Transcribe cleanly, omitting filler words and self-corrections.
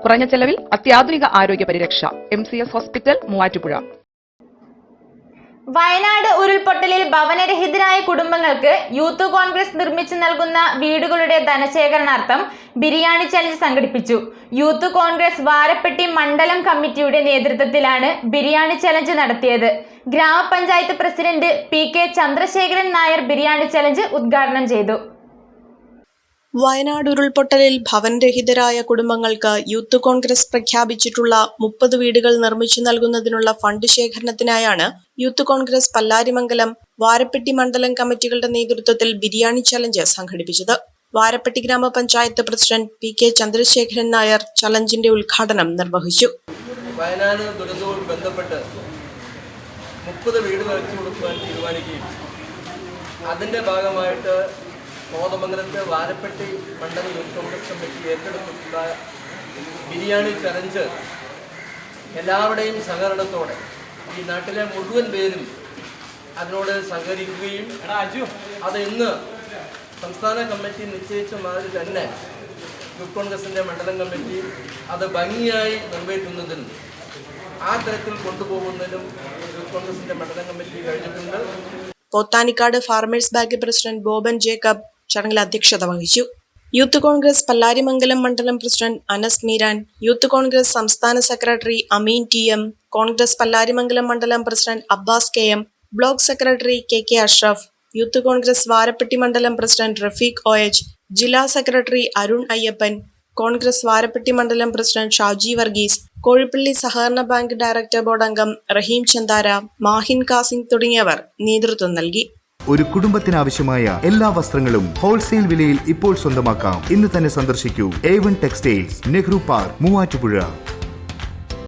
കുറഞ്ഞ ചെലവിൽ അത്യാധുനിക ആരോഗ്യ പരിരക്ഷ. MCS hospital, Muvattupuzha. വയനാട് ഉരുൾപൊട്ടലിൽ ഭവനരഹിതരായ കുടുംബങ്ങൾക്ക് യൂത്ത് കോൺഗ്രസ് നിർമ്മിച്ചു നൽകുന്ന വീടുകളുടെ ധനശേഖരണാർത്ഥം ബിരിയാണി ചലഞ്ച് സംഘടിപ്പിച്ചു. യൂത്ത് കോൺഗ്രസ് വാരപ്പെട്ടി മണ്ഡലം കമ്മിറ്റിയുടെ നേതൃത്വത്തിലാണ് ബിരിയാണി ചലഞ്ച് നടത്തിയത്. ഗ്രാമപഞ്ചായത്ത് president PK Chandrasekharan Nair biryani challenge ഉദ്ഘാടനം ചെയ്തു. വയനാട് ഉരുൾപൊട്ടലിൽ ഭവനരഹിതരായ കുടുംബങ്ങൾക്ക് യൂത്ത് കോൺഗ്രസ് പ്രഖ്യാപിച്ചിട്ടുള്ള 30 വീടുകൾ നിർമ്മിച്ചു നൽകുന്നതിനുള്ള ഫണ്ട് ശേഖരണത്തിനായാണ് യൂത്ത് കോൺഗ്രസ് പല്ലാരിമംഗലം, വാരപ്പെട്ടി മണ്ഡലം കമ്മിറ്റികളുടെ നേതൃത്വത്തിൽ ബിരിയാണി ചലഞ്ച് സംഘടിപ്പിച്ചത്. വാരപ്പെട്ടി ഗ്രാമപഞ്ചായത്ത് പ്രസിഡന്റ് PK ചന്ദ്രശേഖരൻ നായർ ചലഞ്ചിന്റെ ഉദ്ഘാടനം നിർവഹിച്ചു. വയനാട് ദുരന്തവുമായി ബന്ധപ്പെട്ട് 30 വീടുകൾ വെച്ചു കൊടുക്കുവാൻ തീരുമാനിക്കുകയും അതിന്റെ ഭാഗമായിട്ട് കോതമംഗലത്തെ വാരപ്പെട്ടി മണ്ഡലം യൂത്ത് കോൺഗ്രസ് കമ്മിറ്റി ഏറ്റെടുത്തിട്ടുള്ള ബിരിയാണി ചലഞ്ച് എല്ലാവരുടെയും സഹകരണത്തോടെ ഈ നാട്ടിലെ മുഴുവൻ പേരും അതിനോട് സഹകരിക്കുകയും അത് ഇന്ന് സംസ്ഥാന കമ്മിറ്റി നിശ്ചയിച്ച മാതിരി തന്നെ യൂത്ത് കോൺഗ്രസിൻ്റെ മണ്ഡലം കമ്മിറ്റി അത് ഭംഗിയായി നിറവേറ്റുന്നതിനും ആ തരത്തിൽ കൊണ്ടുപോകുന്നതിനും യൂത്ത് കോൺഗ്രസിൻ്റെ മണ്ഡലം കമ്മിറ്റി കഴിഞ്ഞിട്ടുണ്ട്. Pothanikkad farmers bank president Boban Jacob ചടങ്ങിൽ അധ്യക്ഷത വഹിച്ചു. യൂത്ത് കോൺഗ്രസ് പല്ലാരിമംഗലം മണ്ഡലം പ്രസിഡന്റ് അനസ് മീരാൻ, യൂത്ത് കോൺഗ്രസ് സംസ്ഥാന സെക്രട്ടറി അമീൻ TM, കോൺഗ്രസ് പല്ലാരിമംഗലം മണ്ഡലം president Abbas KM, block secretary KK Ashraf, youth Congress Varappetty മണ്ഡലം പ്രസിഡന്റ് റഫീഖ് OH, ജില്ലാ സെക്രട്ടറി അരുൺ അയ്യപ്പൻ, കോൺഗ്രസ് വാരപ്പെട്ടി മണ്ഡലം പ്രസിഡന്റ് ഷാജി വർഗീസ്, കോഴിപ്പള്ളി സഹകരണ ബാങ്ക് ഡയറക്ടർ ബോർഡ് അംഗം റഹീം ചന്ദാര, മാഹിൻ കാസിം തുടങ്ങിയവർ നേതൃത്വം നൽകി. ഒരു കുടുംബത്തിനാവശ്യമായ എല്ലാ വസ്ത്രങ്ങളും ഹോൾസെയിൽ വിലയിൽ ഇപ്പോൾ സ്വന്തമാക്കാം. ഇന്ന് തന്നെ സന്ദർശിക്കൂ A1 textiles, Nehru park, Muvattupuzha.